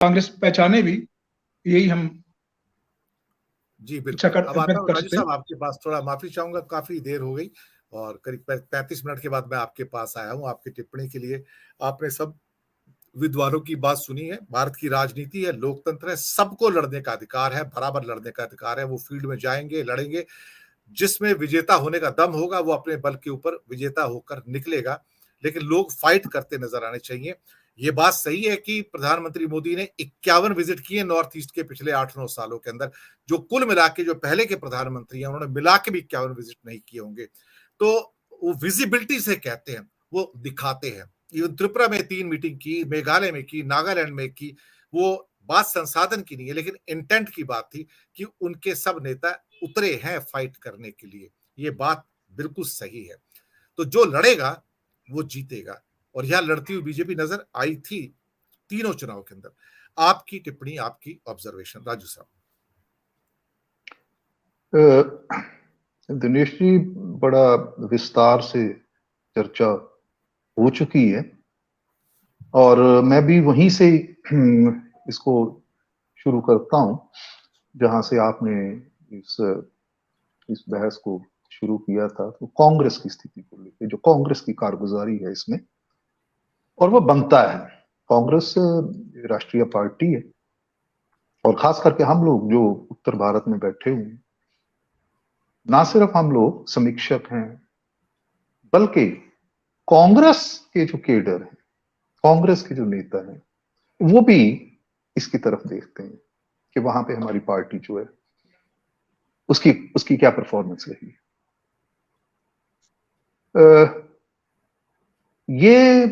कांग्रेस पहचाने भी, यही हम जी बिल्कुल। अब आता हूँ राजू सकते हैं। साहब आपके पास, थोड़ा माफी चाहूंगा, काफी देर हो गई और करीब 35 मिनट के बाद मैं आपके पास आया हूँ आपकी टिप्पणी के लिए। आपने सब विद्वानों की बात सुनी है। भारत की राजनीति है, लोकतंत्र है, सबको लड़ने का अधिकार है, बराबर लड़ने का अधिकार है। वो फील्ड में जाएंगे, लड़ेंगे, जिसमें विजेता होने का दम होगा वो अपने बल के ऊपर विजेता होकर निकलेगा। लेकिन लोग फाइट करते नजर आने चाहिए। ये बात सही है कि प्रधानमंत्री मोदी ने 51 विजिट किए नॉर्थ ईस्ट के पिछले 8-9 सालों के अंदर। जो कुल मिला के जो पहले के प्रधानमंत्री हैं उन्होंने मिला के भी 51 विजिट नहीं किए होंगे। तो वो विजिबिलिटी से कहते हैं, वो दिखाते हैं। इवन त्रिपुरा में 3 मीटिंग की, मेघालय में की, नागालैंड में की। वो बात संसाधन की नहीं है, लेकिन इंटेंट की बात थी कि उनके सब नेता उतरे हैं फाइट करने के लिए। ये बात बिल्कुल सही है। तो जो लड़ेगा वो जीतेगा, और यहां लड़ती हुई बीजेपी नजर आई थी तीनों चुनाव के अंदर। आपकी टिप्पणी, आपकी ऑब्जर्वेशन राजू साहब। दिनेश जी, बड़ा विस्तार से चर्चा हो चुकी है और मैं भी वहीं से इसको शुरू करता हूं जहां से आपने इस बहस को शुरू किया था। तो कांग्रेस की स्थिति को लेकर, जो कांग्रेस की कारगुजारी है इसमें, और वो बनता है। कांग्रेस राष्ट्रीय पार्टी है और खास करके हम लोग जो उत्तर भारत में बैठे हुए हैं, ना सिर्फ हम लोग समीक्षक हैं बल्कि कांग्रेस के जो केडर हैं, कांग्रेस के जो नेता हैं, वो भी इसकी तरफ देखते हैं कि वहां पे हमारी पार्टी जो है उसकी उसकी क्या परफॉर्मेंस रही। ये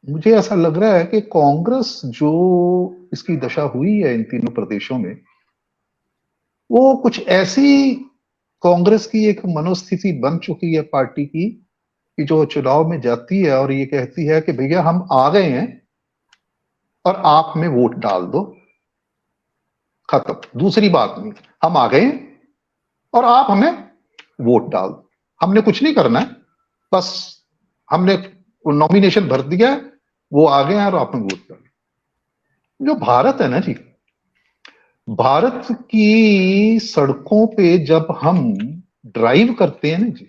मुझे ऐसा लग रहा है कि कांग्रेस जो इसकी दशा हुई है इन तीनों प्रदेशों में, वो कुछ ऐसी कांग्रेस की एक मनोस्थिति बन चुकी है पार्टी की कि जो चुनाव में जाती है और ये कहती है कि भैया हम आ गए हैं और आप हमें वोट डाल दो, खत्म, दूसरी बात नहीं। हम आ गए और आप हमें वोट डाल दो, हमने कुछ नहीं करना है, बस हमने नॉमिनेशन भर दिया, वो आ गए और आपने वोट डाल। जो भारत है ना जी, भारत की सड़कों पे जब हम ड्राइव करते हैं ना जी,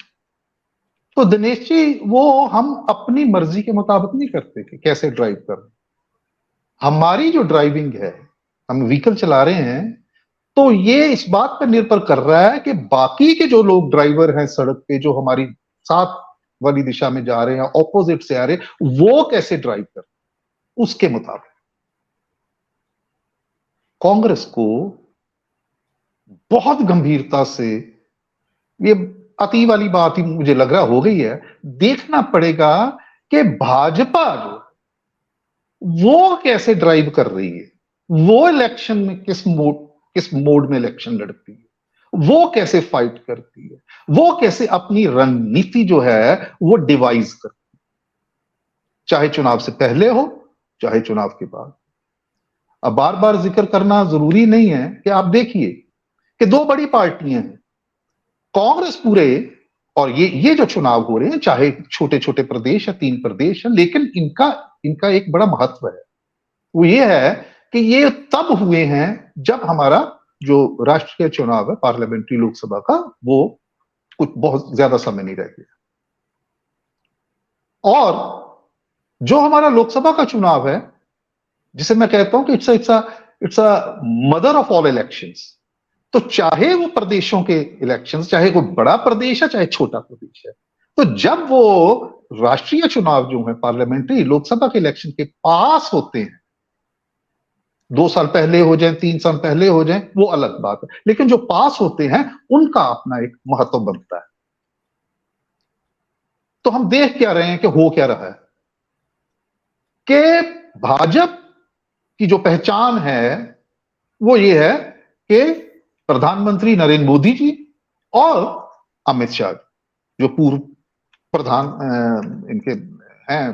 तो दिनेश जी वो हम अपनी मर्जी के मुताबिक नहीं करते कि कैसे ड्राइव करना। हमारी जो ड्राइविंग है, हम व्हीकल चला रहे हैं, तो ये इस बात पर निर्भर कर रहा है कि बाकी के जो लोग ड्राइवर हैं सड़क पे, जो हमारी साथ वाली दिशा में जा रहे हैं, ऑपोजिट से आ रहे हैं, वो कैसे ड्राइव कर, उसके मुताबिक। कांग्रेस को बहुत गंभीरता से, ये अति वाली बात ही मुझे लग रहा हो गई है, देखना पड़ेगा कि भाजपा जो वो कैसे ड्राइव कर रही है, वो इलेक्शन में किस मोड में इलेक्शन लड़ती है, वो कैसे फाइट करती है, वो कैसे अपनी रणनीति जो है वो डिवाइस करती है, चाहे चुनाव से पहले हो चाहे चुनाव के बाद। अब बार बार जिक्र करना जरूरी नहीं है कि आप देखिए कि दो बड़ी पार्टियां हैं, कांग्रेस पूरे, और ये जो चुनाव हो रहे हैं, चाहे छोटे छोटे प्रदेश है, 3 प्रदेश है, लेकिन इनका एक बड़ा महत्व है। वो ये है कि ये तब हुए हैं जब हमारा जो राष्ट्रीय चुनाव है पार्लियामेंट्री लोकसभा का, वो कुछ बहुत ज्यादा समय नहीं रह गया। और जो हमारा लोकसभा का चुनाव है, जिसे मैं कहता हूं कि it's a mother of all elections, तो चाहे वो प्रदेशों के इलेक्शंस, चाहे वो बड़ा प्रदेश है चाहे छोटा प्रदेश है, तो जब वो राष्ट्रीय चुनाव जो है पार्लियामेंट्री लोकसभा के इलेक्शन के पास होते हैं, 2 साल पहले हो जाए, 3 साल पहले हो जाए, वो अलग बात है, लेकिन जो पास होते हैं उनका अपना एक महत्व बनता है। तो हम देख क्या रहे हैं कि हो क्या रहा है कि भाजपा की जो पहचान है वो ये है कि प्रधानमंत्री नरेंद्र मोदी जी और अमित शाह, जो पूर्व प्रधान इनके हैं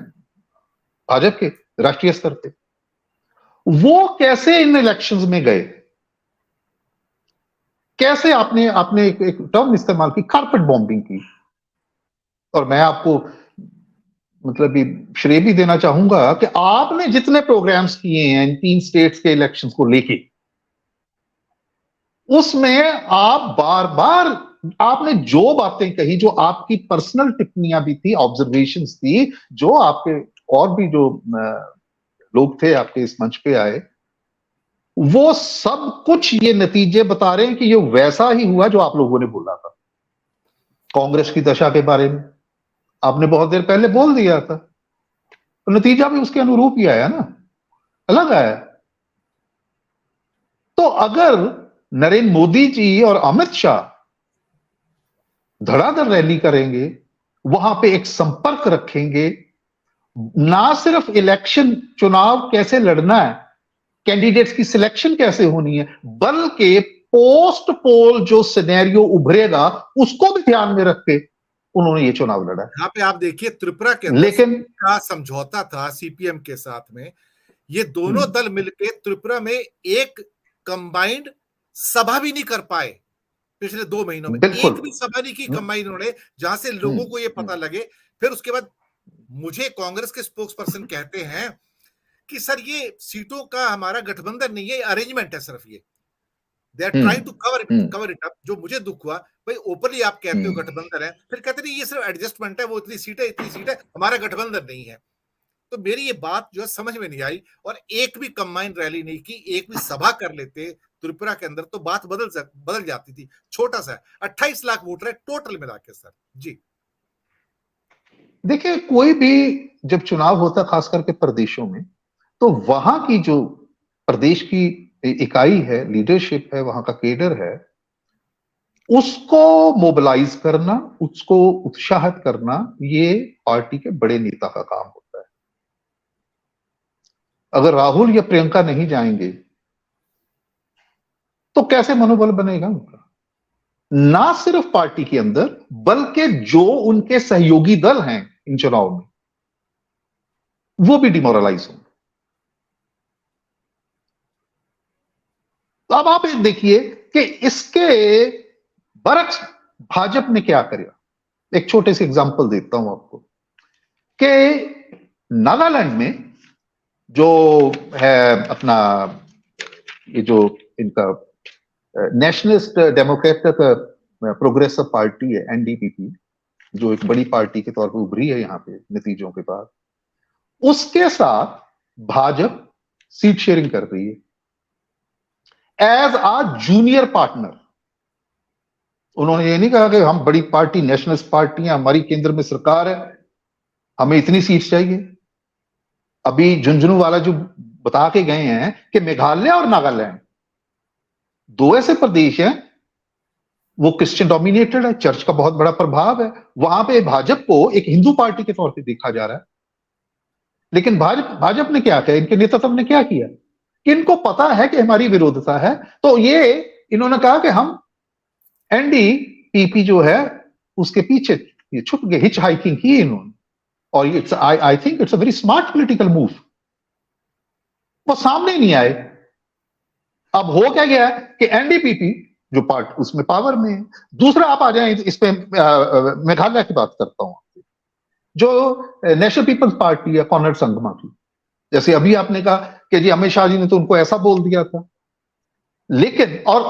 भाजपा के राष्ट्रीय स्तर पे, वो कैसे इन इलेक्शंस में गए, कैसे आपने एक टर्म इस्तेमाल की, कारपेट बॉम्बिंग की। और मैं आपको मतलब ये श्रेय भी देना चाहूंगा कि आपने जितने प्रोग्राम्स किए हैं इन 3 स्टेट्स के इलेक्शंस को लेके, उसमें आप बार बार आपने जो बातें कही, जो आपकी पर्सनल टिप्पणियां भी थी, ऑब्जर्वेशंस थी, जो आपके और भी जो लोग थे आपके इस मंच पे आए, वो सब कुछ ये नतीजे बता रहे हैं कि ये वैसा ही हुआ जो आप लोगों ने बोला था। कांग्रेस की दशा के बारे में आपने बहुत देर पहले बोल दिया था, तो नतीजा भी उसके अनुरूप ही आया ना, अलग आया। तो अगर नरेंद्र मोदी जी और अमित शाह धड़ाधड़ रैली करेंगे, वहां पे एक संपर्क रखेंगे, ना सिर्फ इलेक्शन चुनाव कैसे लड़ना है, कैंडिडेट्स की सिलेक्शन कैसे होनी है, बल्कि पोस्ट पोल जो सिनेरियो उभरेगा उसको भी ध्यान में रख के उन्होंने ये चुनाव लड़ा। यहाँ पे आप देखिए त्रिपुरा के अंदर लेकिन का समझौता था सीपीएम के साथ में, ये दोनों दल मिलकर त्रिपुरा में एक कंबाइंड सभा भी नहीं कर पाए पिछले 2 महीनों में, एक भी सभा नहीं की कंबाइंड उन्होंने, जहां से लोगों को ये पता लगे। फिर उसके बाद मुझे कांग्रेस के स्पोक्स पर्सन कहते हैं कि सर ये सीटों का हमारा गठबंधन नहीं है, अरेंजमेंट है सिर्फ, ये they are trying to cover it up. जो मुझे दुख हुआ, भाई ओपनली आप कहते हो गठबंधन है, फिर कहते नहीं ये सिर्फ एडजस्टमेंट है, वो इतनी सीटें हमारा गठबंधन नहीं है। तो मेरी ये बात जो है समझ में नहीं आई, और एक भी कंबाइंड रैली नहीं की, एक भी सभा कर लेते त्रिपुरा के अंदर तो बात बदल जाती थी। छोटा सा 28 लाख वोटर है टोटल मिला के सर जी। देखिए, कोई भी जब चुनाव होता खास करके प्रदेशों में, तो वहां की जो प्रदेश की इकाई है, लीडरशिप है, वहां का केडर है, उसको मोबिलाइज करना, उसको उत्साहित करना, ये पार्टी के बड़े नेता का काम होता है। अगर राहुल या प्रियंका नहीं जाएंगे तो कैसे मनोबल बनेगा उनका, ना सिर्फ पार्टी के अंदर बल्कि जो उनके सहयोगी दल हैं इन चुनाव में, वो भी डिमोरलाइज होंगे। तो अब आप देखिए कि इसके बरक्स भाजपा ने क्या किया। एक छोटे से एग्जांपल देता हूं आपको कि नागालैंड में जो है अपना ये जो इनका नेशनलिस्ट डेमोक्रेटिक प्रोग्रेसिव पार्टी है, एनडीपीपी, जो एक बड़ी पार्टी के तौर पर उभरी है यहां पे नतीजों के बाद, उसके साथ भाजपा सीट शेयरिंग कर रही है एज आ जूनियर पार्टनर। उन्होंने ये नहीं कहा कि हम बड़ी पार्टी, नेशनलिस्ट पार्टी है, हमारी केंद्र में सरकार है, हमें इतनी सीट चाहिए। अभी झुंझुनू वाला जो बता के गए हैं कि मेघालय और नागालैंड 2 ऐसे प्रदेश हैं, वो क्रिश्चियन डोमिनेटेड है, चर्च का बहुत बड़ा प्रभाव है, वहां पे भाजपा को एक हिंदू पार्टी के तौर पे देखा जा रहा है। लेकिन भाजपा ने क्या किया, इनके नेतृत्व ने क्या किया कि इनको पता है कि हमारी विरोधता है, तो ये इन्होंने कहा कि हम एनडीपीपी जो है उसके पीछे ये छुप गए, हिच हाइकिंग की इन्होंने, और it's I think it's a very smart political move. वो सामने नहीं आए। अब हो क्या गया कि एनडीपीपी जो पार्ट उसमें पावर में है। दूसरा आप आ जाए इस पे, मेघालय की बात करता हूं, जो नेशनल पीपल्स पार्टी है कॉनरेड संगमा की, जैसे अभी आपने कहा कि जी अमित शाह जी ने तो उनको ऐसा बोल दिया था, लेकिन और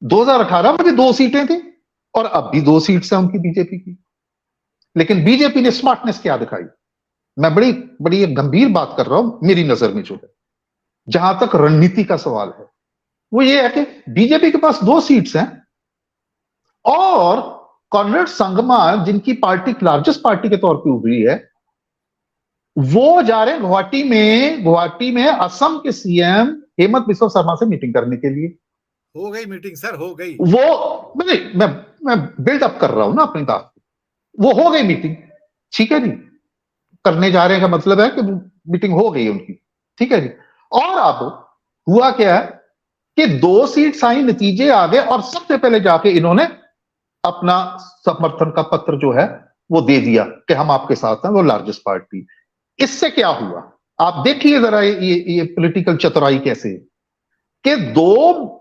2018 में भी 2 सीटें थी और अब भी 2 सीट्स हैं उनकी बीजेपी की। लेकिन बीजेपी ने स्मार्टनेस क्या दिखाई, मैं बड़ी एक गंभीर बात कर रहा हूं मेरी नजर में, जो है जहां तक रणनीति का सवाल है, वो ये है कि बीजेपी के पास 2 सीट्स हैं और कॉनरेड संगमा जिनकी पार्टी लार्जेस्ट पार्टी के तौर पे उभरी है, वो जा रहे हैं गुवाहाटी में असम के सीएम हेमंत बिस्वा शर्मा से मीटिंग करने के लिए। हो गई मीटिंग सर, हो गई। वो मैं बिल्ड अप कर रहा हूं ना अपनी बात। वो हो गई मीटिंग, ठीक है जी, करने जा रहे हैं का मतलब है कि मीटिंग हो गई उनकी, ठीक है जी। और अब हुआ क्या है कि 2 सीट्स आई, नतीजे आ गए और सबसे पहले जाके इन्होंने अपना समर्थन का पत्र जो है वो दे दिया कि हम आपके साथ हैं, वो लार्जेस्ट पार्टी। इससे क्या हुआ आप देखिए जरा, ये पॉलिटिकल चतुराई कैसे कि 2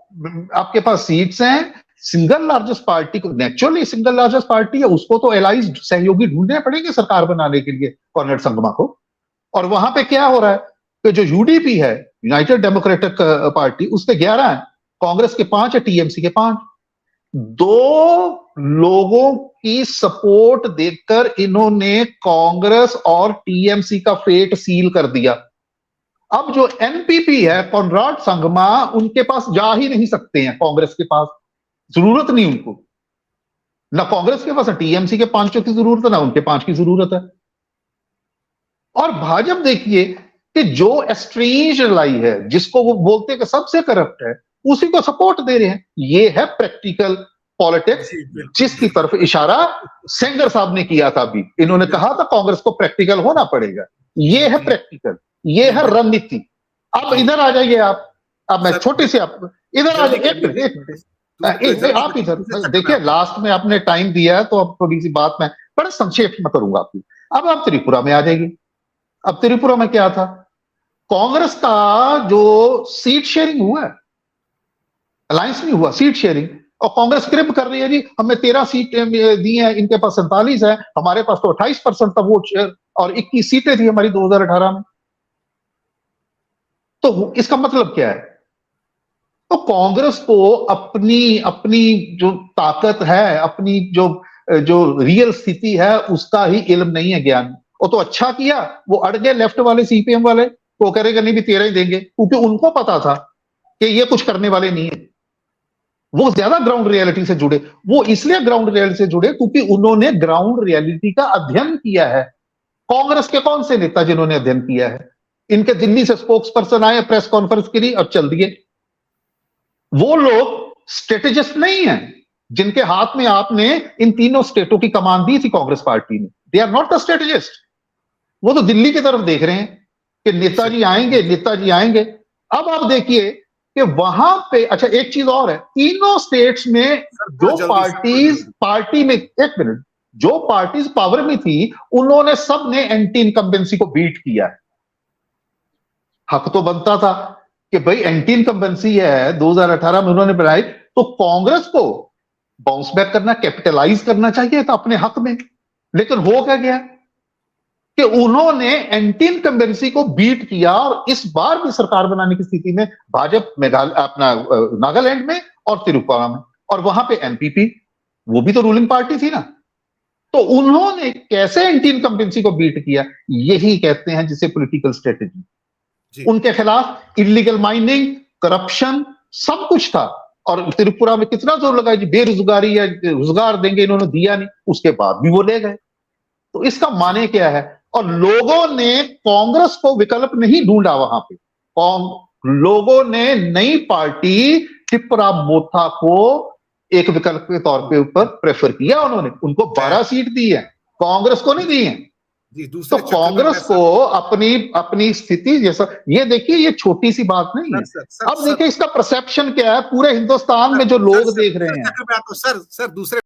आपके पास सीट्स हैं, सिंगल लार्जेस्ट पार्टी को, नेचुरली सिंगल लार्जेस्ट पार्टी है, उसको तो एलाइज सहयोगी ढूंढने पड़ेंगे सरकार बनाने के लिए, कॉर्नेड संगमा को। और वहां पे क्या हो रहा है कि जो यूडीपी है, यूनाइटेड डेमोक्रेटिक पार्टी, उसके 11 है, कांग्रेस के 5 है, टीएमसी के 5। 2 लोगों की सपोर्ट देखकर इन्होंने कांग्रेस और टीएमसी का फेट सील कर दिया। अब जो एनपीपी है, कॉनराड संगमा, उनके पास जा ही नहीं सकते हैं, कांग्रेस के पास जरूरत नहीं उनको, ना कांग्रेस के पास, ना टीएमसी के 5 की जरूरत है, ना उनके 5 की जरूरत है। और भाजपा देखिए कि जो एस्ट्रेंज लाई है, जिसको वो बोलते हैं कि सबसे करप्ट है, उसी को सपोर्ट दे रहे हैं। ये है प्रैक्टिकल पॉलिटिक्स, जिसकी तरफ इशारा सेंगर साहब ने किया था। अभी इन्होंने कहा था कांग्रेस को प्रैक्टिकल होना पड़ेगा। ये है प्रैक्टिकल, ये है रणनीति। अब इधर आ जाइए आप, अब मैं छोटी सी आप इधर आ जाइए, एक मिनट आप इधर देखिए, लास्ट में आपने टाइम दिया है तो अब थोड़ी सी बात मैं बड़े संक्षेप में करूंगा आपकी। अब आप त्रिपुरा में आ जाइए। अब त्रिपुरा में क्या था, कांग्रेस का जो सीट शेयरिंग हुआ है, अलायंस नहीं हुआ, सीट शेयरिंग, और कांग्रेस क्रिप कर रही है जी, हमें 13 सीट दी है, इनके पास 47 है, हमारे पास तो 28% का वोट शेयर और 21 सीटें थी हमारी 2018 में। तो इसका मतलब क्या है? तो कांग्रेस को अपनी जो ताकत है, अपनी जो रियल स्थिति है, उसका ही इल्म नहीं है, ज्ञान। वो तो अच्छा किया, वो अड़ गए लेफ्ट वाले, सीपीएम वाले, वो करेगा नहीं भी 13 ही देंगे, क्योंकि उनको पता था कि ये कुछ करने वाले नहीं है। वो ज्यादा ग्राउंड रियलिटी से जुड़े, वो इसलिए ग्राउंड रियलिटी से जुड़े क्योंकि उन्होंने ग्राउंड रियलिटी का अध्ययन किया है। कांग्रेस के कौन से नेता जिन्होंने अध्ययन किया है? इनके दिल्ली से स्पोक्स पर्सन आए, प्रेस कॉन्फ्रेंस करी और चल दिए। वो लोग स्ट्रेटेजिस्ट नहीं है जिनके हाथ में आपने इन तीनों स्टेटों की कमान दी थी कांग्रेस पार्टी ने। They are not the strategist. वो तो दिल्ली की तरफ देख रहे हैं कि नेताजी आएंगे, नेताजी आएंगे। अब आप देखिए कि वहां पे, अच्छा एक चीज और है, तीनों स्टेट्स में जो पार्टी में, एक मिनट, जो पार्टीज पावर में थी, उन्होंने सब ने एंटी इनकम्बेंसी को बीट किया है। हक तो बनता था कि भाई एंटी इनकम्बेंसी है, 2018 में उन्होंने बनाई, तो कांग्रेस को बाउंस बैक करना, कैपिटलाइज करना चाहिए था अपने हक में। लेकिन हो क्या गया कि उन्होंने एंटी इनकम्बेंसी को बीट किया, और इस बार भी सरकार बनाने की स्थिति में भाजपा अपना नागालैंड में और त्रिपुरा में, और वहां पे एनपीपी, वो भी तो रूलिंग पार्टी थी ना। तो उन्होंने कैसे एंटी इनकम्बेंसी को बीट किया, यही कहते हैं जिसे पॉलिटिकल स्ट्रेटेजी। उनके खिलाफ इलीगल माइनिंग, करप्शन, सब कुछ था। और त्रिपुरा में कितना जोर लगा जी, बेरोजगारी या रोजगार देंगे, इन्होंने दिया नहीं, उसके बाद भी वो ले गए। तो इसका माने क्या है? और लोगों ने कांग्रेस को विकल्प नहीं ढूंढा वहां पे, लोगों ने नई पार्टी टिप्रा मोथा को एक विकल्प के तौर पे ऊपर प्रेफर किया। उन्होंने उनको 12 सीट दी है, कांग्रेस को नहीं दी है। तो कांग्रेस को अपनी स्थिति जैसा, ये देखिए, ये छोटी सी बात नहीं है। अब देखिए इसका परसेप्शन क्या है पूरे हिंदुस्तान में जो लोग देख रहे हैं। सर दूसरे